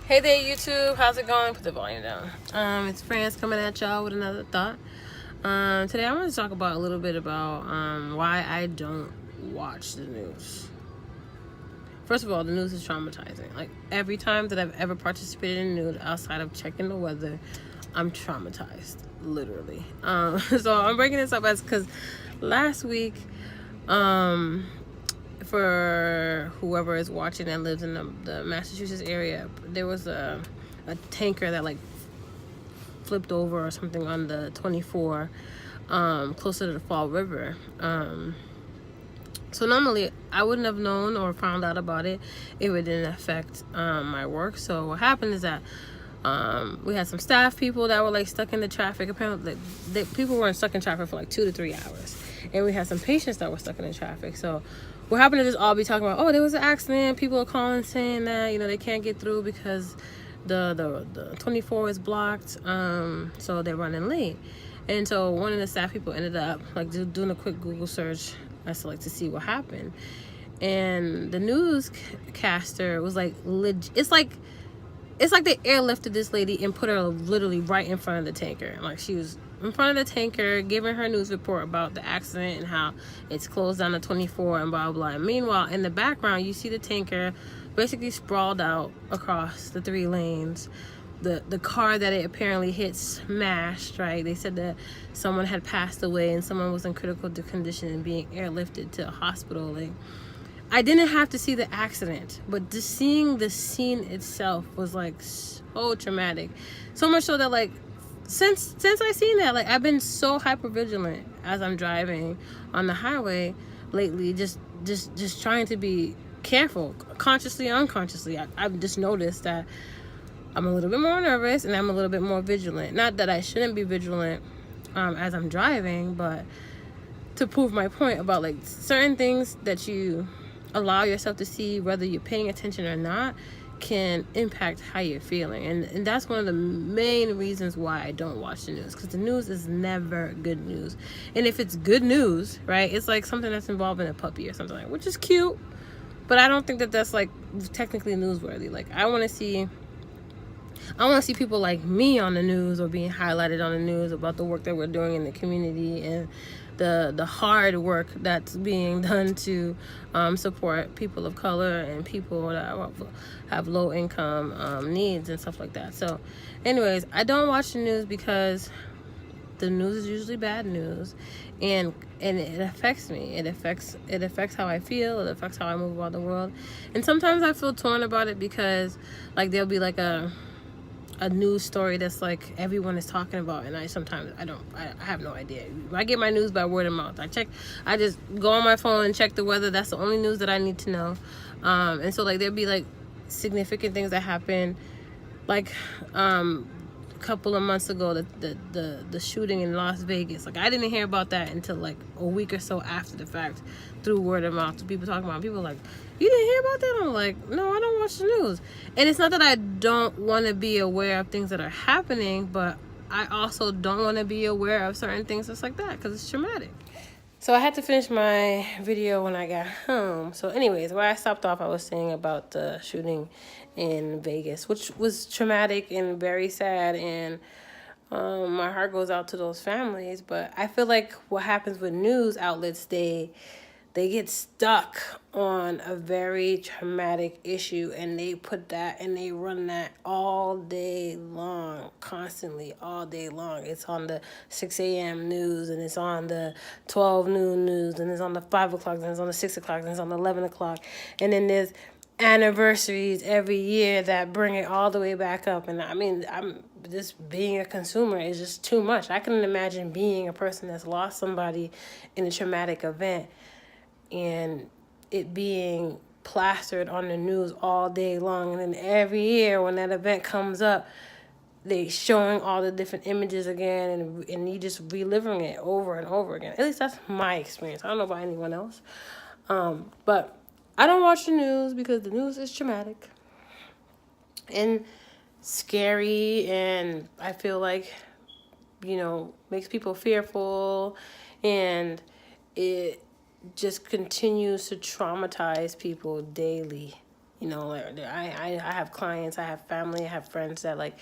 Hey there, YouTube. How's it going? Put the volume down. It's France coming at y'all with another thought. Today I want to talk about a little bit about why I don't watch the news. First of all, the news is traumatizing. Like every time that I've ever participated in the news outside of checking the weather, I'm traumatized, literally. So I'm breaking this up because last week, for whoever is watching that lives in the Massachusetts area, there was a tanker that like flipped over or something on the 24 closer to the Fall River. So normally I wouldn't have known or found out about it if it didn't affect my work. So what happened is that we had some staff people that were like stuck in the traffic. Apparently people weren't stuck in traffic for like 2 to 3 hours, and we had some patients that were stuck in the traffic. So we're happened to just all be talking about, oh, there was an accident. People are calling saying that they can't get through because the 24 is blocked, so they're running late. And so one of the staff people ended up like doing a quick Google search as to like to see what happened, and the newscaster was like, it's like they airlifted this lady and put her literally right in front of the tanker. Like she was in front of the tanker giving her news report about the accident and how it's closed down to 24 and blah blah. And meanwhile, in the background, you see the tanker basically sprawled out across the 3 lanes. The car that it apparently hit smashed, right? They said that someone had passed away and someone was in critical condition and being airlifted to a hospital. Like, I didn't have to see the accident, but just seeing the scene itself was like so traumatic. So much so that like since I seen that, like I've been so hyper vigilant as I'm driving on the highway lately, just trying to be careful, consciously, unconsciously. I've just noticed that I'm a little bit more nervous and I'm a little bit more vigilant. Not that I shouldn't be vigilant as I'm driving, but to prove my point about like certain things that you allow yourself to see, whether you're paying attention or not, can impact how you're feeling. And that's one of the main reasons why I don't watch the news, because the news is never good news. And if it's good news, right, it's like something that's involving a puppy or something, like, which is cute, but I don't think that that's like technically newsworthy. Like I want to see people like me on the news or being highlighted on the news about the work that we're doing in the community and the hard work that's being done to support people of color and people that have low income needs and stuff like that. So anyways, I don't watch the news because the news is usually bad news, and it affects me. It affects how I feel. It affects how I move about the world. And sometimes I feel torn about it because like there'll be like a news story that's like everyone is talking about, and I have no idea. I get my news by word of mouth. I just go on my phone and check the weather. That's the only news that I need to know. And so like there'll be like significant things that happen, like a couple of months ago, the shooting in Las Vegas. Like I didn't hear about that until like a week or so after the fact, through word of mouth. People talking about, people like, you didn't hear about that? I'm like, no, I don't watch the news. And it's not that I don't want to be aware of things that are happening, but I also don't want to be aware of certain things just like that because it's traumatic. So I had to finish my video when I got home. So anyways, where I stopped off, I was saying about the shooting in Vegas, which was traumatic and very sad, and my heart goes out to those families. But I feel like what happens with news outlets, they get stuck on a very traumatic issue, and they put that and they run that all day long, constantly, all day long. It's on the 6 a.m. news, and it's on the 12 noon news, and it's on the 5 o'clock, and it's on the 6 o'clock, and it's on the 11 o'clock. And then there's anniversaries every year that bring it all the way back up. And I mean, I'm just being a consumer is just too much. I can imagine being a person that's lost somebody in a traumatic event and it being plastered on the news all day long. And then every year when that event comes up, they showing all the different images again, and you just reliving it over and over again. At least that's my experience. I don't know about anyone else. But I don't watch the news because the news is traumatic and scary, and I feel like, makes people fearful, and it just continues to traumatize people daily. You know, like, I have clients, I have family, I have friends that like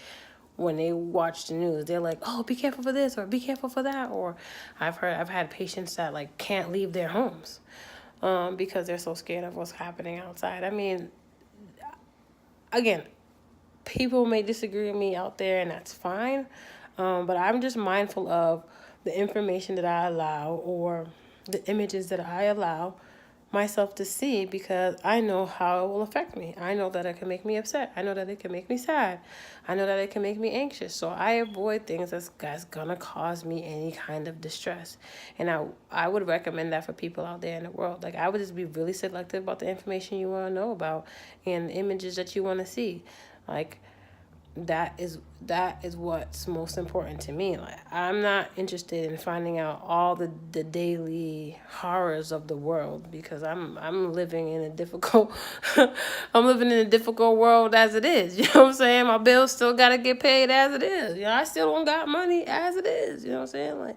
when they watch the news, they're like, "Oh, be careful for this or be careful for that." Or I've had patients that like can't leave their homes because they're so scared of what's happening outside. I mean, again, people may disagree with me out there, and that's fine. But I'm just mindful of the information that I allow or the images that I allow myself to see, because I know how it will affect me. I know that it can make me upset. I know that it can make me sad. I know that it can make me anxious. So I avoid things that's gonna cause me any kind of distress. And I would recommend that for people out there in the world. Like, I would just be really selective about the information you want to know about and the images that you want to see. Like, that is what's most important to me. Like, I'm not interested in finding out all the daily horrors of the world, because I'm living in a difficult I'm living in a difficult world as it is. You know what I'm saying? My bills still gotta get paid as it is. You know, I still don't got money as it is. You know what I'm saying? Like,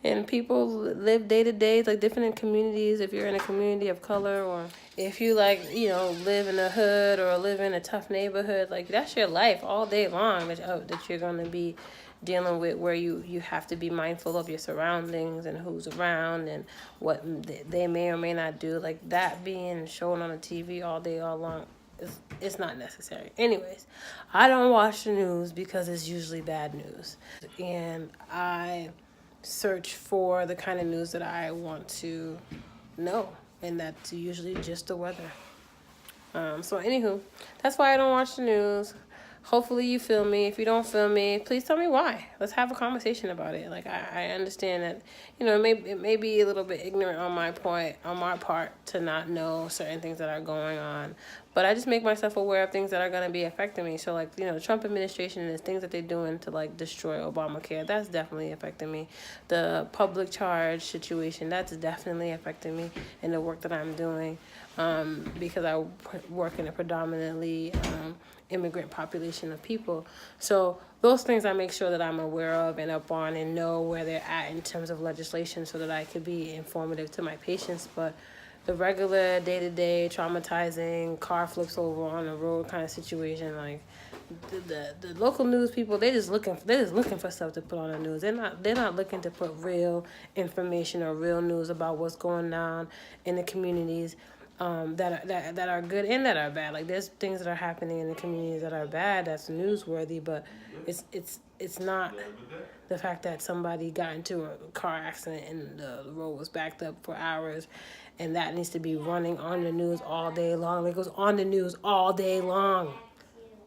and people live day to day, like different communities. If you're in a community of color, or if you like, you know, live in a hood or live in a tough neighborhood, like, that's your life all day long that you're going to be dealing with, where you have to be mindful of your surroundings and who's around and what they may or may not do. Like, that being shown on the TV all day, all long, it's not necessary. Anyways, I don't watch the news because it's usually bad news. And I search for the kind of news that I want to know, and that's usually just the weather. So anywho, that's why I don't watch the news. Hopefully you feel me. If you don't feel me, please tell me why. Let's have a conversation about it. Like, I understand that, you know, it may be a little bit ignorant on my part to not know certain things that are going on. But I just make myself aware of things that are going to be affecting me. So, like, you know, the Trump administration and the things that they're doing to, like, destroy Obamacare, that's definitely affecting me. The public charge situation, that's definitely affecting me in the work that I'm doing, because I work in a predominantly immigrant population of people. So those things I make sure that I'm aware of and up on and know where they're at in terms of legislation, so that I could be informative to my patients. But the regular day-to-day traumatizing car flips over on the road kind of situation, like, the local news people, they're just looking for stuff to put on the news. They're not looking to put real information or real news about what's going on in the communities that are good and that are bad. Like, there's things that are happening in the communities that are bad that's newsworthy, but it's not the fact that somebody got into a car accident and the road was backed up for hours, and that needs to be running on the news all day long. It goes on the news all day long.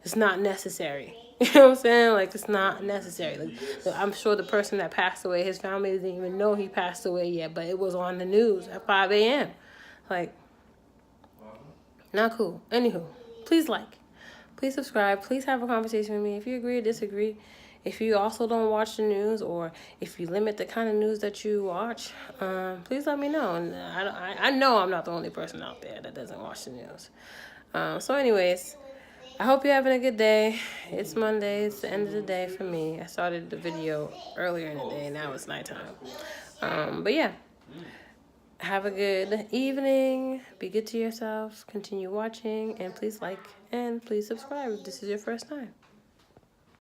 It's not necessary. You know what I'm saying? Like, it's not necessary. Like, I'm sure the person that passed away, his family didn't even know he passed away yet, but it was on the news at 5 a.m. Like, not cool. Anywho, please subscribe, please have a conversation with me if you agree or disagree. If you also don't watch the news, or if you limit the kind of news that you watch, please let me know. And I know I'm not the only person out there that doesn't watch the news. So anyways, I hope you're having a good day. It's Monday. It's the end of the day for me. I started the video earlier in the day. Now it's nighttime. But yeah. Have a good evening. Be good to yourself. Continue watching. And please like and please subscribe if this is your first time.